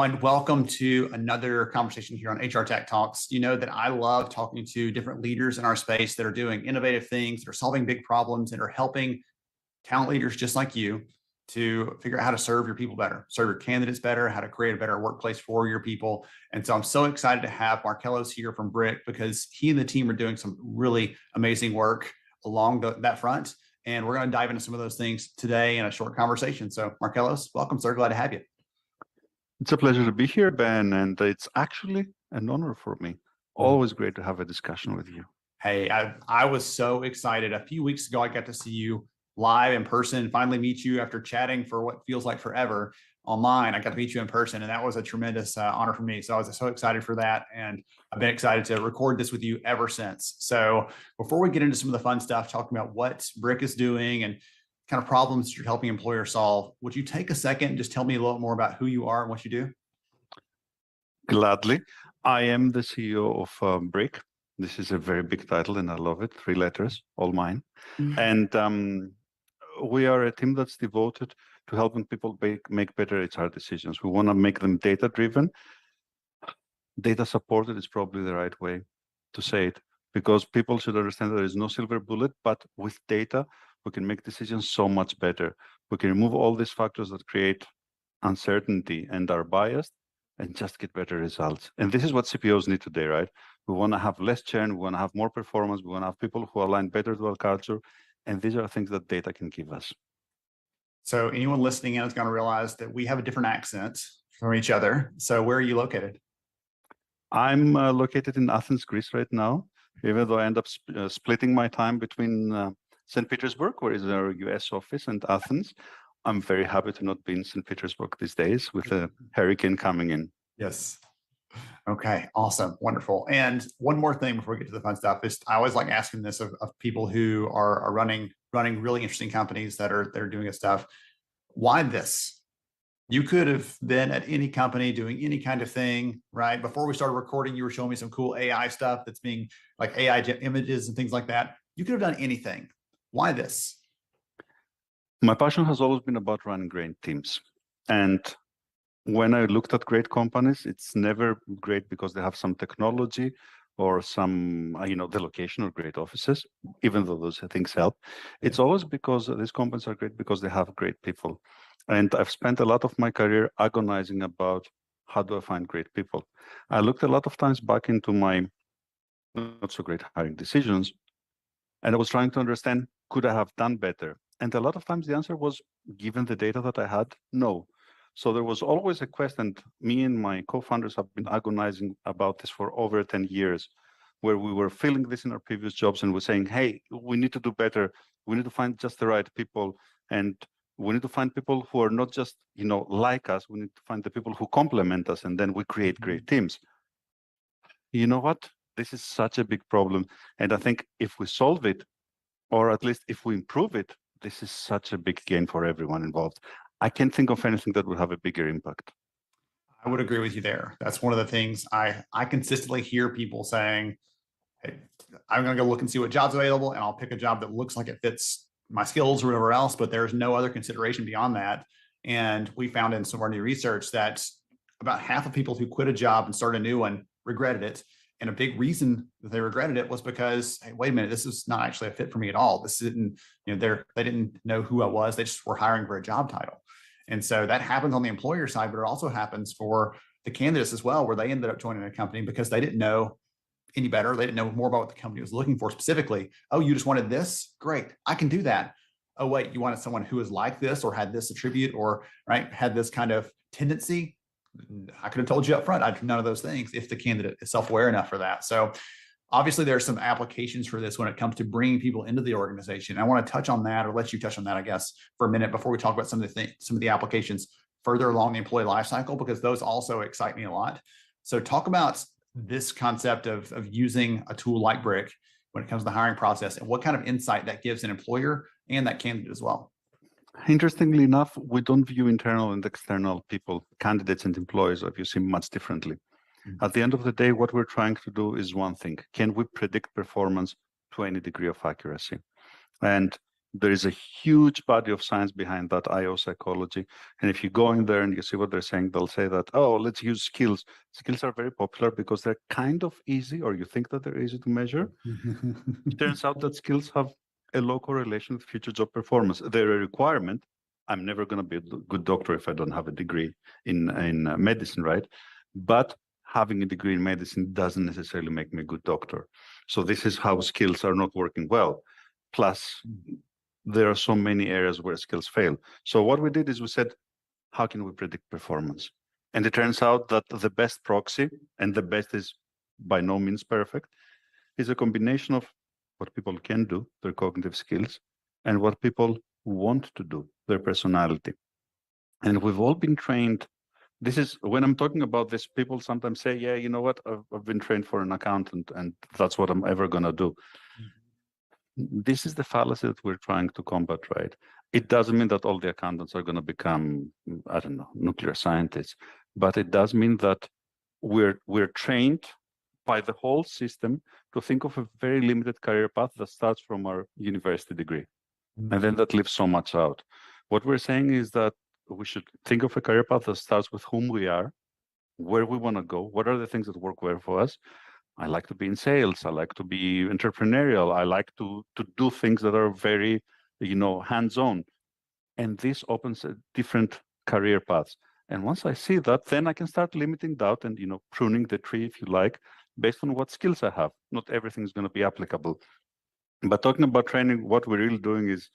and welcome to another conversation here on HR Tech Talks. You know that I love talking to different leaders in our space that are doing innovative things, that are solving big problems, and are helping talent leaders just like you to figure out how to serve your people better, serve your candidates better, how to create a better workplace for your people. And so I'm so excited to have Markellos here from Bryq because he and the team are doing some really amazing work along that front. And we're going to dive into some of those things today in a short conversation. So Markellos, welcome, sir. Glad to have you. It's a pleasure to be here, Ben, and it's actually an honor for me. Always great to have a discussion with you. Hey, I was so excited. A few weeks ago, I got to see you live in person, finally meet you after chatting for what feels like forever online. I got to meet you in person, and that was a tremendous honor for me. So I was so excited for that, and I've been excited to record this with you ever since. So before we get into some of the fun stuff, talking about what Bryq is doing and kind of problems you're helping employers solve, would you take a second and just tell me a little more about who you are and what you do? Gladly. I am the CEO of Bryq. This is a very big title, and I love it. 3 letters, all mine. And we are a team that's devoted to helping people make better HR decisions. We want to make them data-driven. Data supported is probably the right way to say it, because people should understand that there is no silver bullet, but with data, we can make decisions so much better. We can remove all these factors that create uncertainty and are biased and just get better results. And this is what CPOs need today, right? We want to have less churn, we want to have more performance, we want to have people who align better to our culture. And these are things that data can give us. So anyone listening in is going to realize that we have a different accent from each other. So where are you located? I'm located in Athens, Greece right now, even though I end up splitting my time between St. Petersburg, where is our US office, and Athens. I'm very happy to not be in St. Petersburg these days with a hurricane coming in. Yes. Okay, awesome, wonderful. And one more thing before we get to the fun stuff is I always like asking this of people who are running really interesting companies that are doing this stuff. Why this? You could have been at any company doing any kind of thing, right? Before we started recording, you were showing me some cool AI stuff that's being like AI images and things like that. You could have done anything. Why this? My passion has always been about running great teams. And when I looked at great companies, it's never great because they have some technology or some, the location or great offices, even though those things help. It's always because these companies are great because they have great people. And I've spent a lot of my career agonizing about how do I find great people. I looked a lot of times back into my not so great hiring decisions, and I was trying to understand, could I have done better? And a lot of times the answer was, given the data that I had, no. So there was always a quest, and me and my co-founders have been agonizing about this for over 10 years, where we were feeling this in our previous jobs and we're saying, hey, we need to do better. We need to find just the right people. And we need to find people who are not just, like us. We need to find the people who complement us, and then we create great teams. You know what? This is such a big problem. And I think if we solve it, or at least if we improve it, this is such a big gain for everyone involved. I can't think of anything that would have a bigger impact. I would agree with you there. That's one of the things I consistently hear people saying, hey, I'm going to go look and see what jobs are available, and I'll pick a job that looks like it fits my skills or whatever else, but there's no other consideration beyond that. And we found in some of our new research that about half of people who quit a job and started a new one regretted it. And a big reason that they regretted it was because, hey, wait a minute, this is not actually a fit for me at all. This didn't, they didn't know who I was. They just were hiring for a job title. And so that happens on the employer side, but it also happens for the candidates as well, where they ended up joining a company because they didn't know any better. They didn't know more about what the company was looking for specifically. Oh, you just wanted this? Great, I can do that. Oh, wait, you wanted someone who was like this or had this attribute or had this kind of tendency? I could have told you up front, I do none of those things if the candidate is self-aware enough for that. So obviously there are some applications for this when it comes to bringing people into the organization. I want to touch on that, or let you touch on that, I guess, for a minute before we talk about some of the applications further along the employee lifecycle, because those also excite me a lot. So talk about this concept of using a tool like Bryq when it comes to the hiring process, and what kind of insight that gives an employer and that candidate as well. Interestingly enough, we don't view internal and external people, candidates and employees, obviously, much differently. At the end of the day, what we're trying to do is one thing. Can we predict performance to any degree of accuracy? And There is a huge body of science behind that IO psychology. And if you go in there and you see what they're saying, they'll say that, oh, let's use skills. Skills are very popular because they're kind of easy, or you think that they're easy to measure. It turns out that skills have a low correlation with future job performance. They're a requirement. I'm never going to be a good doctor if I don't have a degree in medicine, right? But having a degree in medicine doesn't necessarily make me a good doctor. So this is how skills are not working well. Plus, there are so many areas where skills fail. So what we did is we said, how can we predict performance? And it turns out that the best proxy, and the best is by no means perfect, is a combination of what people can do, their cognitive skills, and what people want to do, their personality. And we've all been trained. This is when I'm talking about this, people sometimes say, yeah, you know what, I've been trained for an accountant and that's what I'm ever going to do. This is the fallacy that we're trying to combat, right? It doesn't mean that all the accountants are going to become, I don't know, nuclear scientists, but it does mean that we're trained by the whole system to think of a very limited career path that starts from our university degree. And then that leaves so much out. What we're saying is that we should think of a career path that starts with whom we are, where we want to go, what are the things that work well for us. I like to be in sales. I like to be entrepreneurial. I like to do things that are very, hands-on. And this opens a different career paths. And once I see that, then I can start limiting doubt and, pruning the tree, if you like, based on what skills I have. Not everything is going to be applicable. But talking about training, what we're really doing is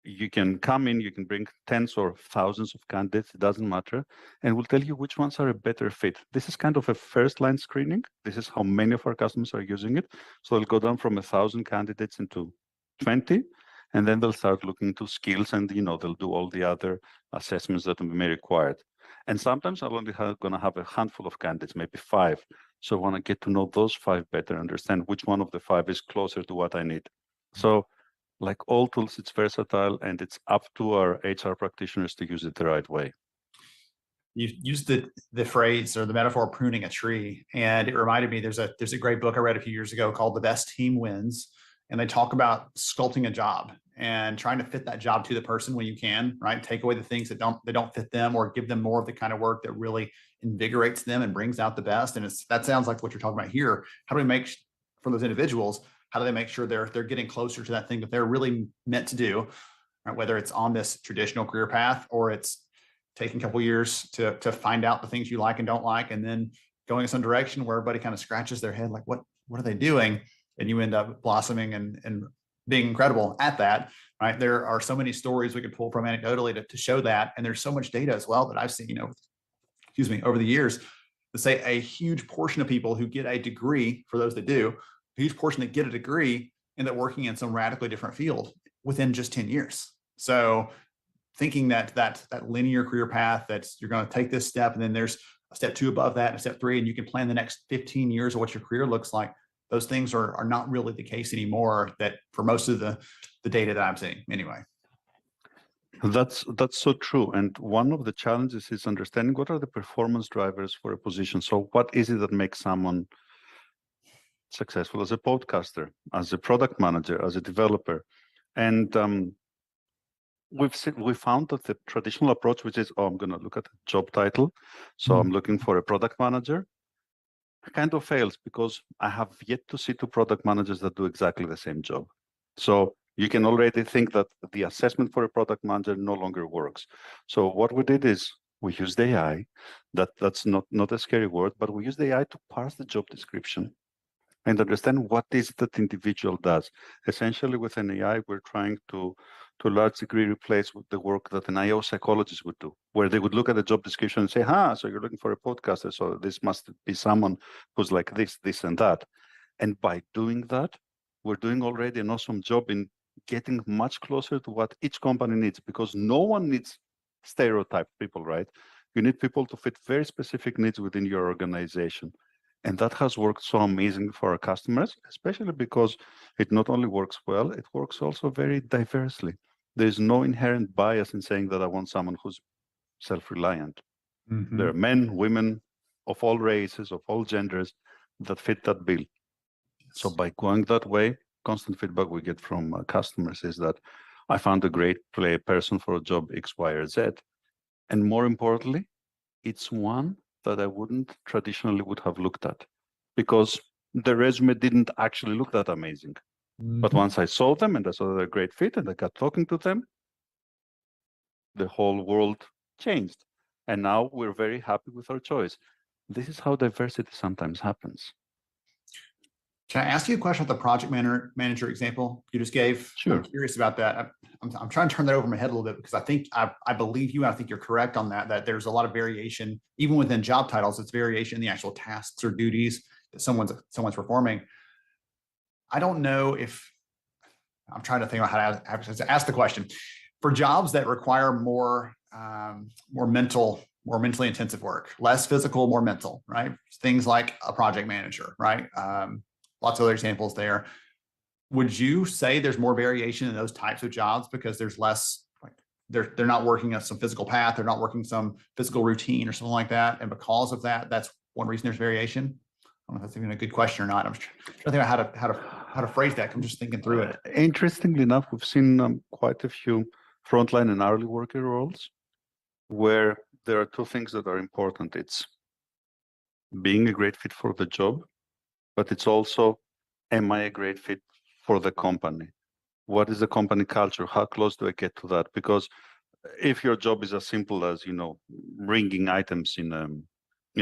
you can come in, you can bring tens or thousands of candidates, it doesn't matter, and we'll tell you which ones are a better fit. This is kind of a first line screening. This is how many of our customers are using it. So they'll go down from 1,000 candidates into 20, and then they'll start looking to skills and, they'll do all the other assessments that may be required. And sometimes I'm only going to have a handful of candidates, maybe 5. So I want to get to know those 5 better, understand which one of the 5 is closer to what I need. So like all tools, it's versatile and it's up to our HR practitioners to use it the right way. You used the phrase or the metaphor pruning a tree, and it reminded me there's a great book I read a few years ago called The Best Team Wins, and they talk about sculpting a job and trying to fit that job to the person when you can, right? Take away the things that don't fit them, or give them more of the kind of work that really invigorates them and brings out the best. And that sounds like what you're talking about here. How do we make for those individuals? How do they make sure they're getting closer to that thing that they're really meant to do, right? Whether it's on this traditional career path or it's taking a couple years to find out the things you like and don't like, and then going in some direction where everybody kind of scratches their head, like, what are they doing? And you end up blossoming and being incredible at that, right? There are so many stories we could pull from anecdotally to show that. And there's so much data as well that I've seen over the years to say a huge portion of people who get a degree, for those that do, a huge portion that get a degree end up working in some radically different field within just 10 years. So thinking that linear career path, that you're going to take this step and then there's a step 2 above that and a step 3, and you can plan the next 15 years of what your career looks like. Those things are not really the case anymore, that for most of the data that I'm seeing anyway. That's so true. And one of the challenges is understanding what are the performance drivers for a position. So what is it that makes someone successful as a podcaster, as a product manager, as a developer? And we found that the traditional approach, which is, I'm going to look at the job title, so I'm looking for a product manager, kind of fails because I have yet to see 2 product managers that do exactly the same job. So you can already think that the assessment for a product manager no longer works. So what we did is we used AI. That's not a scary word, but we used AI to parse the job description and understand what is that individual does. Essentially, with an AI, we're trying to a large degree replace the work that an IO psychologist would do, where they would look at the job description and say, so you're looking for a podcaster, so this must be someone who's like this, and that. And by doing that, we're doing already an awesome job in getting much closer to what each company needs, because no one needs stereotyped people, right? You need people to fit very specific needs within your organization. And that has worked so amazing for our customers, especially because it not only works well, it works also very diversely. There's no inherent bias in saying that I want someone who's self-reliant. Mm-hmm. There are men, women of all races, of all genders that fit that bill. So by going that way, constant feedback we get from customers is that I found a great person for a job X, Y, or Z. And more importantly, it's one that I wouldn't traditionally would have looked at because the resume didn't actually look that amazing. But once I saw them and I saw they're a great fit and I got talking to them, the whole world changed. And now we're very happy with our choice. This is how diversity sometimes happens. Can I ask you a question about the project manager example you just gave? Sure. I'm curious about that. I'm trying to turn that over my head a little bit because I think I believe you. And I think you're correct on that, that there's a lot of variation, even within job titles, it's variation in the actual tasks or duties that someone's performing. I don't know if I'm trying to think about how to ask the question. For jobs that require more mentally intensive work, less physical, more mental, right? Things like a project manager, right? Lots of other examples there. Would you say there's more variation in those types of jobs because there's less, like they're not working on some physical path, they're not working some physical routine or something like that, and because of that, that's one reason there's variation? I don't know if that's even a good question or not. I'm trying to think about how to phrase that. I'm just thinking through it. Interestingly enough, we've seen quite a few frontline and hourly worker roles where there are two things that are important. It's being a great fit for the job, but it's also, am I a great fit for the company? What is the company culture? How close do I get to that? Because if your job is as simple as, ringing items in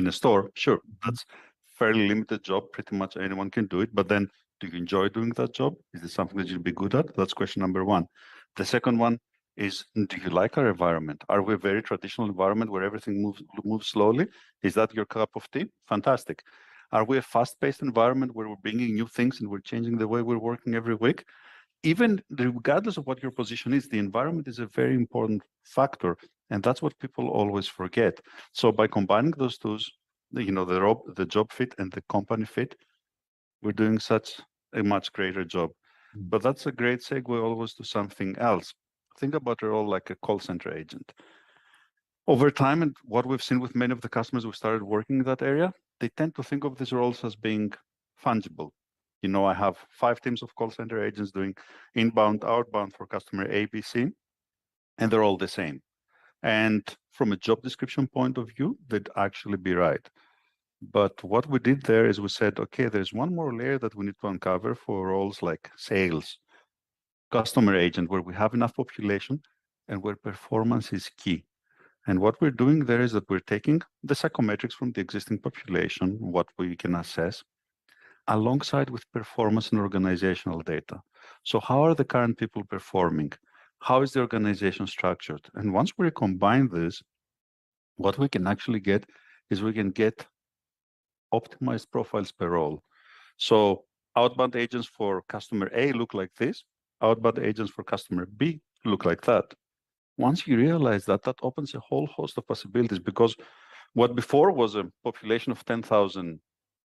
a store, sure, that's fairly limited job. Pretty much anyone can do it. But then, do you enjoy doing that job? Is it something that you'll be good at? That's question number one. The second one is, do you like our environment? Are we a very traditional environment where everything moves slowly? Is that your cup of tea? Fantastic. Are we a fast-paced environment where we're bringing new things and we're changing the way we're working every week? Even regardless of what your position is, the environment is a very important factor. And that's what people always forget. So by combining those two, the job fit and the company fit, we're doing such a much greater job. But that's a great segue always to something else. Think about a role like a call center agent. Over time, and what we've seen with many of the customers who started working in that area, they tend to think of these roles as being fungible. I have 5 teams of call center agents doing inbound, outbound for customer A, B, C, and they're all the same. And from a job description point of view, they'd actually be right. But what we did there is we said, okay, there's one more layer that we need to uncover for roles like sales, customer agent, where we have enough population and where performance is key. And what we're doing there is that we're taking the psychometrics from the existing population, what we can assess, alongside with performance and organizational data. So how are the current people performing? How is the organization structured? And once we combine this, what we can actually get is we can get optimized profiles per role. So outbound agents for customer A look like this. Outbound agents for customer B look like that. Once you realize that, that opens a whole host of possibilities, because what before was a population of 10,000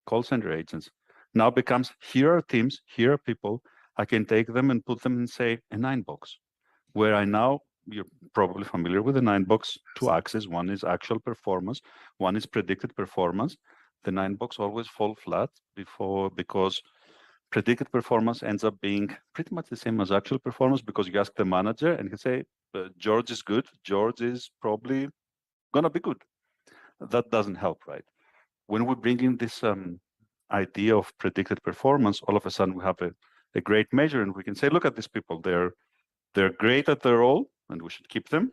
call center agents now becomes, here are teams, here are people, I can take them and put them in, say, a 9-box, where I now, you're probably familiar with the 9-box, 2 axes. One is actual performance, one is predicted performance. The 9-box always fall flat because predicted performance ends up being pretty much the same as actual performance, because you ask the manager and he can say, George is good, George is probably gonna be good. That doesn't help, right? When we bring in this idea of predicted performance, all of a sudden we have a great measure, and we can say, look at these people, they're great at their role and we should keep them.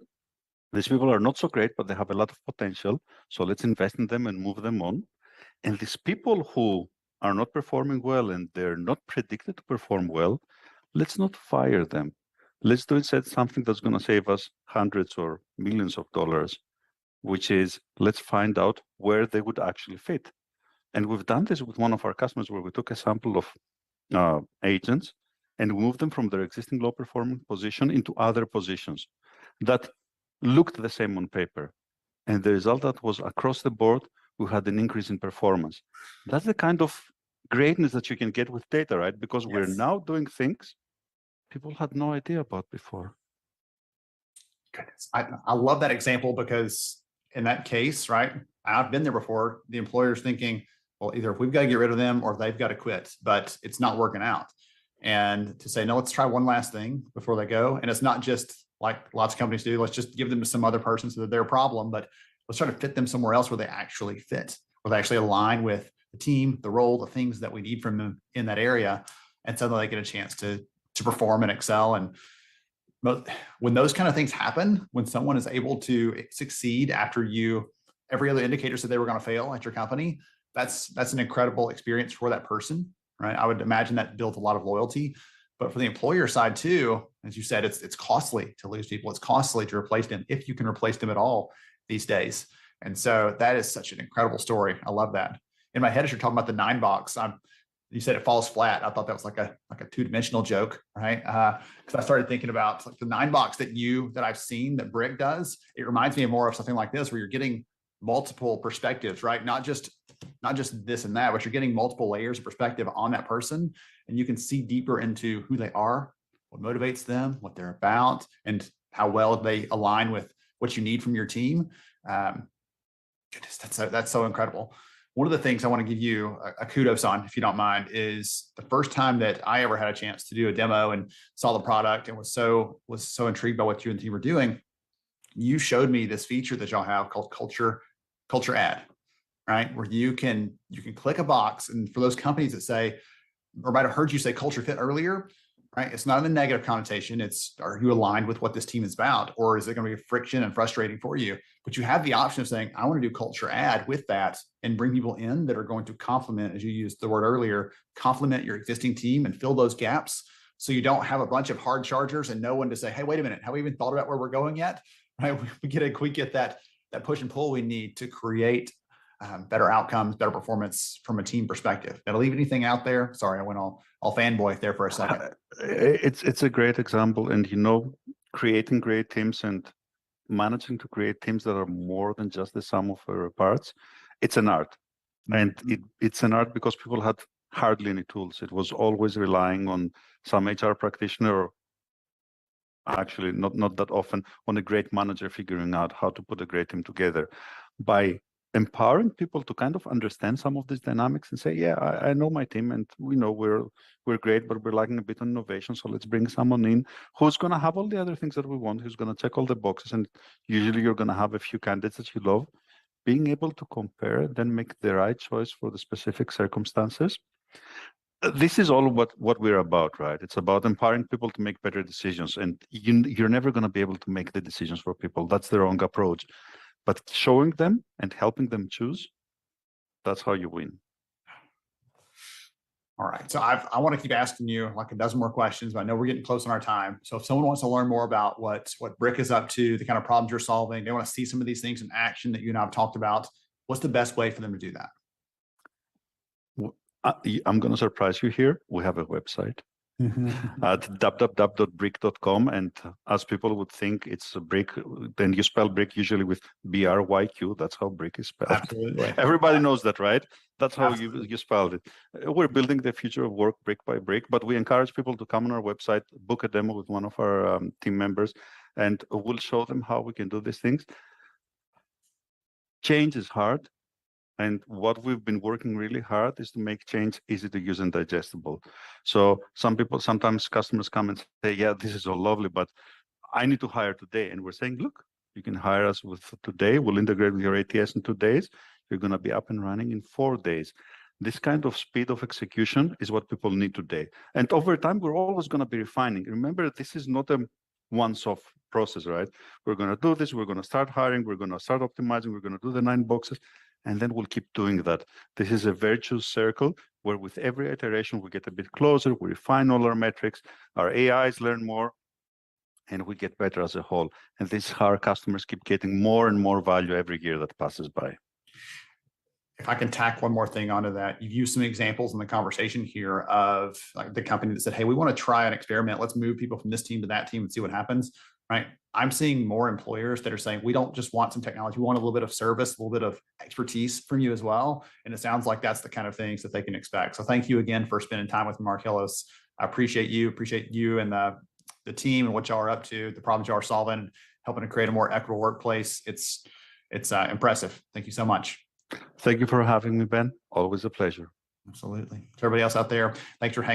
These people are not so great, but they have a lot of potential, so let's invest in them and move them on. And these people who are not performing well and they're not predicted to perform well, let's not fire them. Let's do instead something that's going to save us hundreds or millions of dollars, which is, let's find out where they would actually fit. And we've done this with one of our customers, where we took a sample of agents and moved them from their existing low performing position into other positions that looked the same on paper. And the result that was across the board, we had an increase in performance. That's the kind of greatness that you can get with data, right? Because we're now doing things people had no idea about before. Goodness. I love that example, because in that case, right, I've been there before, the employer's thinking, well, either we've got to get rid of them or they've got to quit, but it's not working out. and to say, no, let's try one last thing before they go. And it's not just like lots of companies do, let's just give them to some other person so that they're a problem, but let's try to fit them somewhere else where they actually fit, where they actually align with the team, the role, the things that we need from them in that area. And so that they get a chance to perform and excel. And when those kind of things happen, when someone is able to succeed after every other indicator said they were going to fail at your company, that's an incredible experience for that person, right? I would imagine that builds a lot of loyalty. But for the employer side too, as you said, it's costly to lose people. It's costly to replace them, if you can replace them at all these days. And so that is such an incredible story. I love that. In my head, as you're talking about the 9-box, you said it falls flat. I thought that was like a two-dimensional joke, right? Because I started thinking about like the 9-box that I've seen that Bryq does. It reminds me of more of something like this, where you're getting multiple perspectives, right? Not just this and that, but you're getting multiple layers of perspective on that person, and you can see deeper into who they are, what motivates them, what they're about, and how well they align with what you need from your team. Goodness, that's so incredible. One of the things I want to give you a kudos on, if you don't mind, is the first time that I ever had a chance to do a demo and saw the product and was so intrigued by what you and the team were doing. You showed me this feature that y'all have called culture ad, right? Where you can click a box, and for those companies that say, or might have heard you say culture fit earlier, right? It's not in a negative connotation. It's, are you aligned with what this team is about, or is it going to be friction and frustrating for you? But you have the option of saying, I want to do culture ad with that and bring people in that are going to complement, as you used the word earlier, complement your existing team and fill those gaps. So you don't have a bunch of hard chargers and no one to say, hey, wait a minute, have we even thought about where we're going yet? Right? We get that push and pull we need to create better outcomes, better performance from a team perspective. Did I leave anything out there? Sorry, I went all fanboy there for a second. It's a great example, and creating great teams and managing to create teams that are more than just the sum of their parts. It's an art, and it's an art because people had hardly any tools. It was always relying on some HR practitioner, or actually not that often, on a great manager figuring out how to put a great team together. By empowering people to kind of understand some of these dynamics and say, yeah, I know my team, and we know we're great, but we're lacking a bit on innovation. So let's bring someone in who's going to have all the other things that we want, who's going to check all the boxes. And usually you're going to have a few candidates that you love. Being able to compare, then make the right choice for the specific circumstances. This is all what we're about, right? It's about empowering people to make better decisions. And you're never going to be able to make the decisions for people. That's the wrong approach. But showing them and helping them choose, that's how you win. All right. So I want to keep asking you like a dozen more questions, but I know we're getting close on our time. So if someone wants to learn more about what Bryq is up to, the kind of problems you're solving, they want to see some of these things in action that you and I have talked about, what's the best way for them to do that? I'm going to surprise you here. We have a website. At www.bryq.com, and as people would think it's a Bryq, then you spell Bryq usually with BRYQ. That's how Bryq is spelled. Absolutely. Everybody knows that, right? That's how you spelled it. We're building the future of work brick by brick, but we encourage people to come on our website, book a demo with one of our team members, and we'll show them how we can do these things. Change is hard. And what we've been working really hard is to make change easy to use and digestible. So sometimes customers come and say, yeah, this is all lovely, but I need to hire today. And we're saying, look, you can hire us with today. We'll integrate with your ATS in 2 days. You're going to be up and running in 4 days. This kind of speed of execution is what people need today. And over time, we're always going to be refining. Remember, this is not a once-off process, right? We're going to do this. We're going to start hiring. We're going to start optimizing. We're going to do the 9 boxes. And then we'll keep doing that. This is a virtuous circle where with every iteration, we get a bit closer, we refine all our metrics, our AIs learn more, and we get better as a whole. And this is how our customers keep getting more and more value every year that passes by. If I can tack one more thing onto that, you've used some examples in the conversation here of like the company that said, hey, we want to try an experiment. Let's move people from this team to that team and see what happens. Right. I'm seeing more employers that are saying, we don't just want some technology. We want a little bit of service, a little bit of expertise from you as well. And it sounds like that's the kind of things that they can expect. So thank you again for spending time with Markellos. I appreciate you and the team and what y'all are up to, the problems y'all are solving, helping to create a more equitable workplace. It's impressive. Thank you so much. Thank you for having me, Ben. Always a pleasure. Absolutely. To everybody else out there, thanks for hanging.